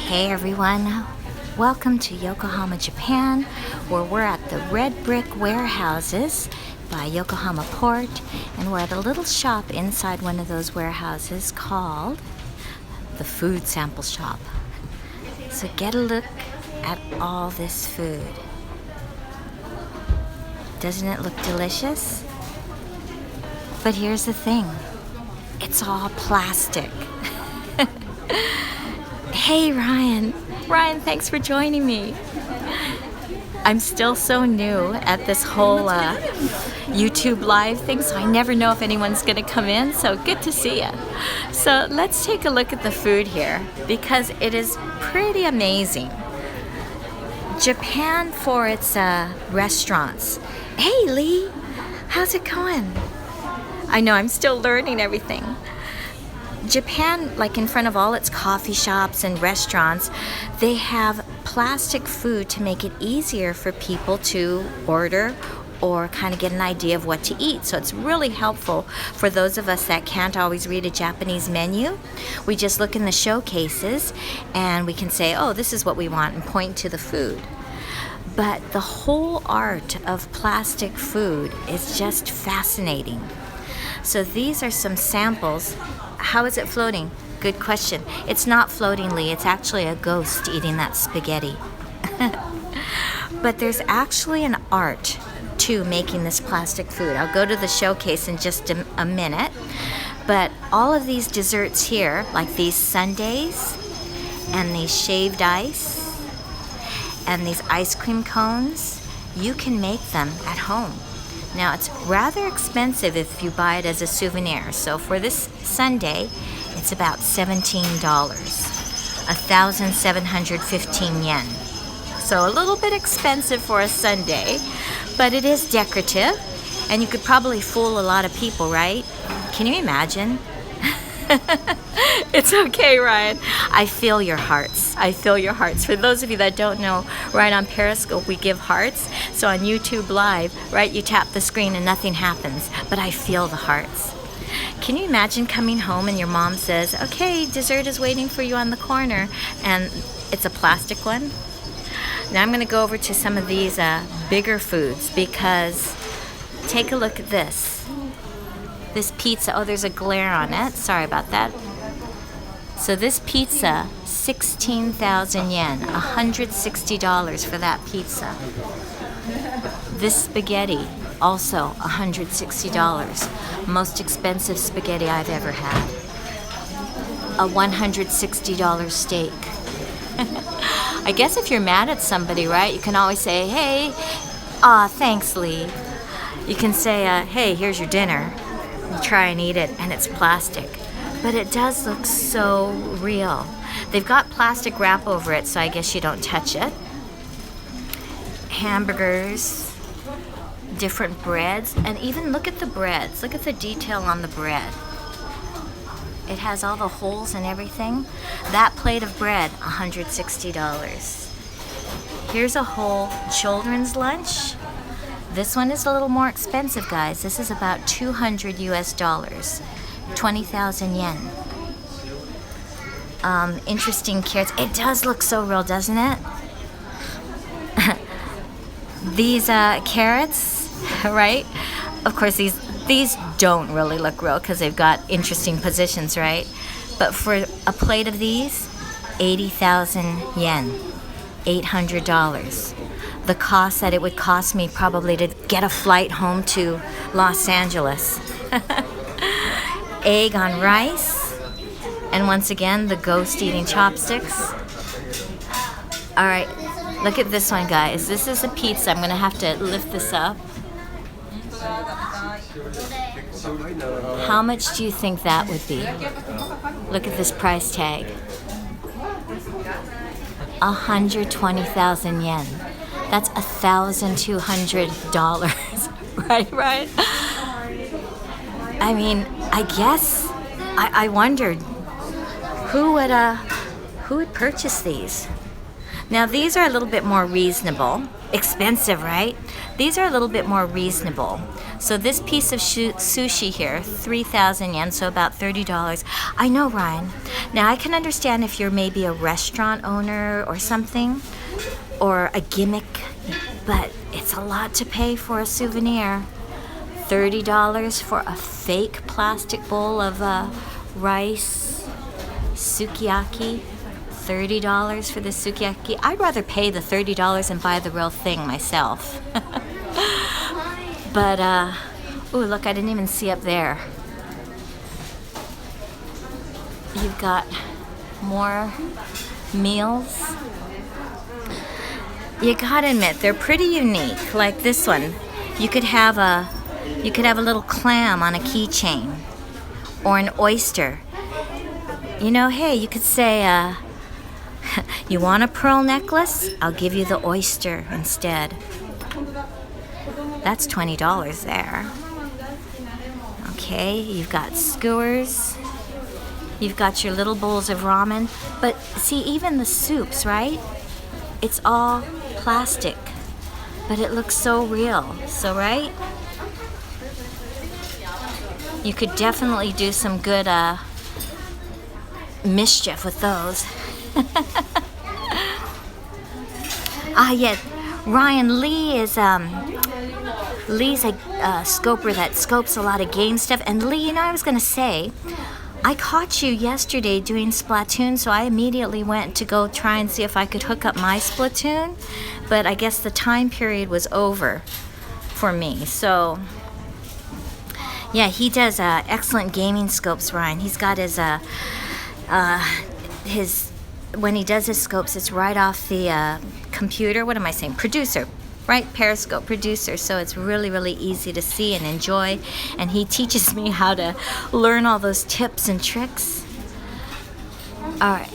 Hey everyone, welcome to Yokohama, Japan, where we're at the red brick warehouses by Yokohama Port, and we're at a little shop inside one of those warehouses called the Food Sample Shop. So get a look at all this food. Doesn't it look delicious? But here's the thing, it's all plastic. Hey Ryan, thanks for joining me. I'm still so new at this whole YouTube live thing, so I never know if anyone's gonna come in, so good to see you. So let's take a look at the food here, because it is pretty amazing. Japan for its restaurants. Hey Lee, how's it going? I know, I'm still learning everything. Japan, like in front of all its coffee shops and restaurants, they have plastic food to make it easier for people to order or kind of get an idea of what to eat. So it's really helpful for those of us that can't always read a Japanese menu. We just look in the showcases and we can say, oh, this is what we want, and point to the food. But the whole art of plastic food is just fascinating. So these are some samples. How is it floating? Good question. It's not floating, Lee. It's actually a ghost eating that spaghetti. But there's actually an art to making this plastic food. I'll go to the showcase in just a minute. But all of these desserts here, like these sundaes and these shaved ice and these ice cream cones, you can make them at home. Now, it's rather expensive if you buy it as a souvenir. So for this sundae, it's about $17, 1,715 yen. So a little bit expensive for a sundae, but it is decorative, and you could probably fool a lot of people, right? Can you imagine? It's okay, Ryan. I feel your hearts. I feel your hearts. For those of you that don't know, right on Periscope we give hearts. So on YouTube Live, right, you tap the screen and nothing happens. But I feel the hearts. Can you imagine coming home and your mom says, okay, dessert is waiting for you on the corner, and it's a plastic one? Now I'm going to go over to some of these bigger foods, because take a look at this. This pizza, oh, there's a glare on it. Sorry about that. So this pizza, 16,000 yen, $160 for that pizza. This spaghetti, also $160. Most expensive spaghetti I've ever had. A $160 steak. I guess if you're mad at somebody, right, you can always say, hey, thanks, Lee. You can say, hey, here's your dinner. You try and eat it, and it's plastic. But it does look so real. They've got plastic wrap over it, so I guess you don't touch it. Hamburgers, different breads, and even look at the breads. Look at the detail on the bread. It has all the holes and everything. That plate of bread, $160. Here's a whole children's lunch. This one is a little more expensive, guys. This is about 200 US dollars, 20,000 yen. Interesting carrots. It does look so real, doesn't it? These carrots, right? Of course, these don't really look real because they've got interesting positions, right? But for a plate of these, 80,000 yen, $800. The cost that it would cost me probably to get a flight home to Los Angeles. Egg on rice, and once again the ghost eating chopsticks. All right, look at this one, guys. This is a pizza. I'm gonna have to lift this up. How much do you think that would be? Look at this price tag. 120,000 yen. That's $1,200, right? I mean, I guess I wondered who would purchase these. Now these are a little bit more reasonable. Expensive, right? These are a little bit more reasonable. So this piece of sushi here, 3,000 yen, so about $30. I know, Ryan. Now I can understand if you're maybe a restaurant owner or something, or a gimmick, but it's a lot to pay for a souvenir. $30 for a fake plastic bowl of rice, sukiyaki. $30 for the sukiyaki. I'd rather pay the $30 and buy the real thing myself. But, ooh, look, I didn't even see up there. You've got more meals. You gotta admit, they're pretty unique. Like this one, you could have a little clam on a keychain, or an oyster. You know, hey, you could say, you want a pearl necklace? I'll give you the oyster instead. That's $20 there. Okay, you've got skewers. You've got your little bowls of ramen. But see, even the soups, right? It's all plastic, but it looks so real. So, right? You could definitely do some good mischief with those. Yeah, Ryan, Lee's a scoper that scopes a lot of game stuff. And Lee, you know, I was gonna say, I caught you yesterday doing Splatoon, so I immediately went to go try and see if I could hook up my Splatoon, but I guess the time period was over for me. So yeah, he does excellent gaming scopes, Ryan. He's got his when he does his scopes, it's right off the computer. What am I saying? Producer, right? Periscope producer. So it's really, really easy to see and enjoy. And he teaches me how to learn all those tips and tricks. All right.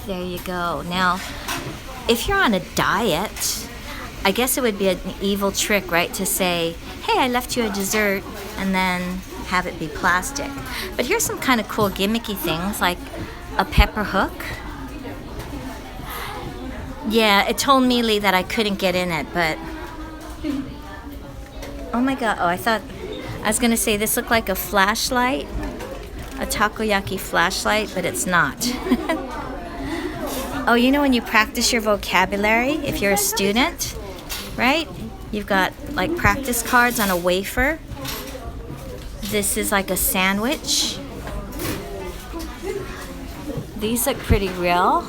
There you go. Now, if you're on a diet, I guess it would be an evil trick, right? To say, hey, I left you a dessert, and then have it be plastic. But here's some kind of cool gimmicky things, like a pepper hook. Yeah, it told me, Lee, that I couldn't get in it, but oh my god. Oh, I was gonna say this looked like a flashlight, a takoyaki flashlight, but it's not. Oh, you know when you practice your vocabulary, if you're a student, right? You've got like practice cards on a wafer. This is like a sandwich. These look pretty real.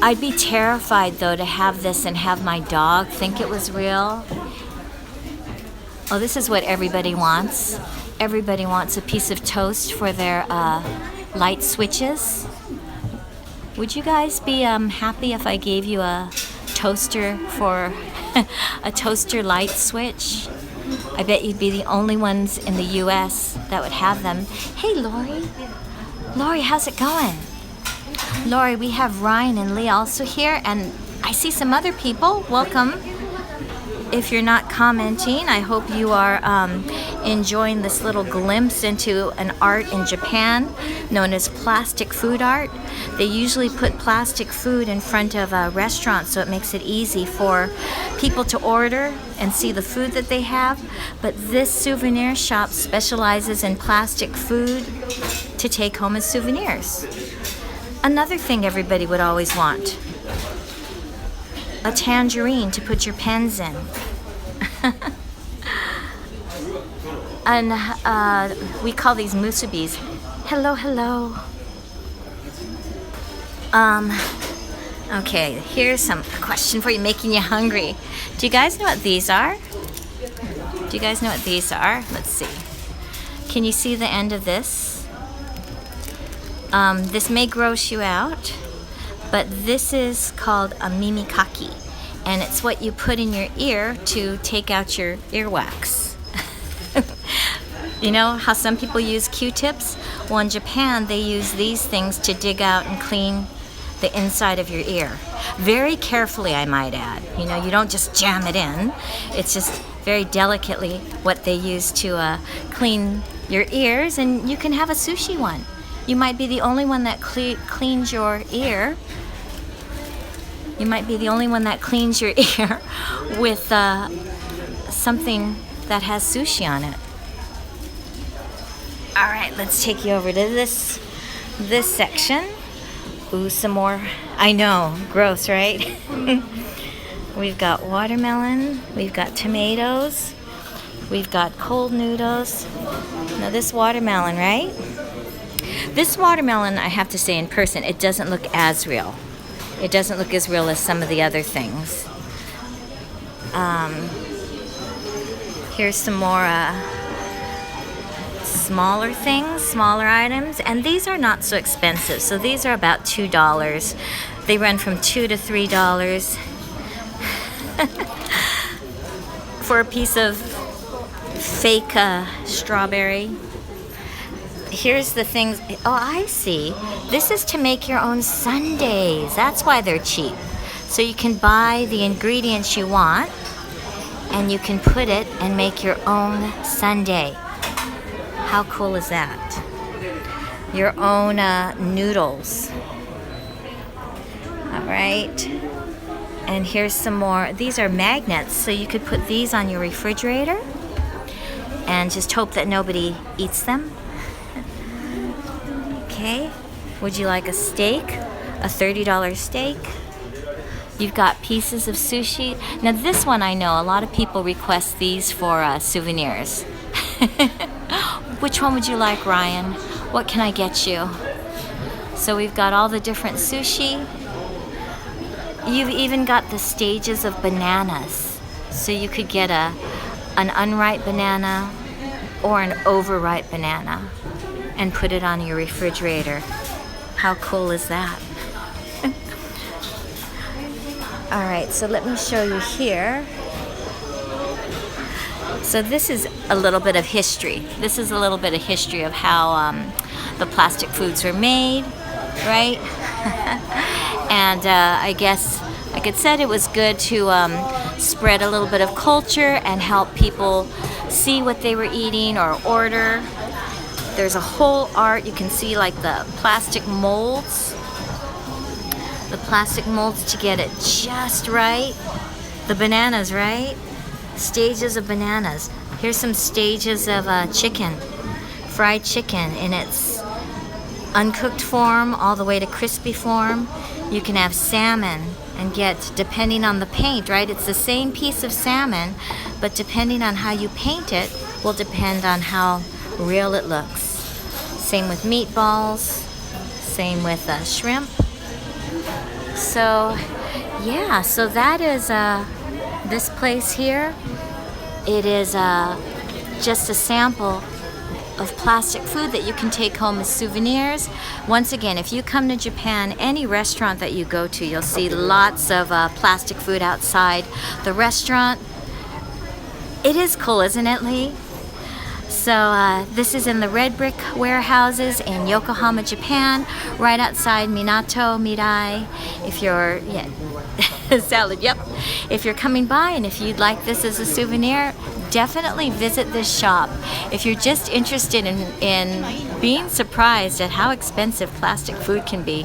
I'd be terrified though to have this and have my dog think it was real. Oh, this is what everybody wants. Everybody wants a piece of toast for their light switches. Would you guys be happy if I gave you a toaster for a toaster light switch? I bet you'd be the only ones in the US that would have them. Hey, Lori. Lori, how's it going? Lori, we have Ryan and Lee also here, and I see some other people. Welcome. If you're not commenting, I hope you are enjoying this little glimpse into an art in Japan known as plastic food art. They usually put plastic food in front of restaurants, so it makes it easy for people to order and see the food that they have. But this souvenir shop specializes in plastic food to take home as souvenirs. Another thing everybody would always want: a tangerine to put your pens in. And we call these musubis. Hello, hello. Okay, here's some question for you, making you hungry. Do you guys know what these are? Do you guys know what these are? Let's see. Can you see the end of this? This may gross you out, but this is called a mimikaki, and it's what you put in your ear to take out your earwax. You know how some people use Q-tips? Well, in Japan, they use these things to dig out and clean the inside of your ear. Very carefully, I might add. You know, you don't just jam it in. It's just very delicately what they use to clean your ears, and you can have a sushi one. You might be the only one that cleans your ear. You might be the only one that cleans your ear with something that has sushi on it. All right, let's take you over to this section. Ooh, some more. I know, gross, right? We've got watermelon, we've got tomatoes, we've got cold noodles. Now this watermelon, right? This watermelon, I have to say, in person, it doesn't look as real. It doesn't look as real as some of the other things. Here's some more smaller things, smaller items, and these are not so expensive. So these are about $2. They run from $2 to $3 for a piece of fake strawberry. Here's the things. Oh, I see. This is to make your own sundaes. That's why they're cheap. So you can buy the ingredients you want and you can put it and make your own sundae. How cool is that? Your own noodles. All right. And here's some more. These are magnets, so you could put these on your refrigerator and just hope that nobody eats them. Okay. Would you like a steak? A $30 steak? You've got pieces of sushi. Now this one I know a lot of people request these for souvenirs. Which one would you like, Ryan? What can I get you? So we've got all the different sushi. You've even got the stages of bananas. So you could get an unripe banana or an overripe banana and put it on your refrigerator. How cool is that? All right, so let me show you here. So this is a little bit of history. This is a little bit of history of how the plastic foods were made, right? And I guess, like it said, it was good to spread a little bit of culture and help people see what they were eating or order. There's a whole art. You can see like the plastic molds. The plastic molds to get it just right. The bananas, right? Stages of bananas. Here's some stages of chicken. Fried chicken in its uncooked form all the way to crispy form. You can have salmon and get, depending on the paint, right? It's the same piece of salmon, but depending on how you paint it will depend on how real it looks. Same with meatballs, same with shrimp. So yeah, so that is this place here. It is just a sample of plastic food that you can take home as souvenirs. Once again, if you come to Japan, any restaurant that you go to, you'll see lots of plastic food outside the restaurant. It is cool, isn't it, Lee? So this is in the red brick warehouses in Yokohama, Japan, right outside Minato Mirai. If you're, salad, yep. If you're coming by and if you'd like this as a souvenir, definitely visit this shop. If you're just interested in being surprised at how expensive plastic food can be,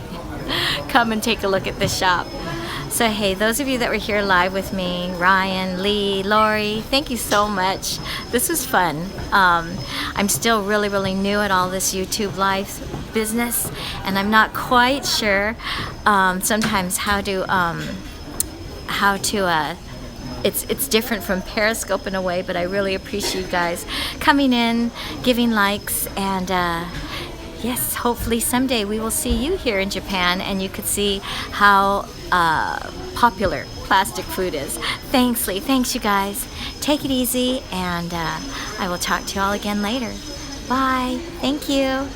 come and take a look at this shop. So hey, those of you that were here live with me, Ryan, Lee, Lori, thank you so much. This was fun. I'm still really new at all this YouTube live business, and I'm not quite sure sometimes how to it's different from Periscope in a way, but I really appreciate you guys coming in, giving likes, and yes, hopefully someday we will see you here in Japan and you could see how popular plastic food is. Thanks, Lee. Thanks, you guys. Take it easy, and I will talk to you all again later. Bye. Thank you.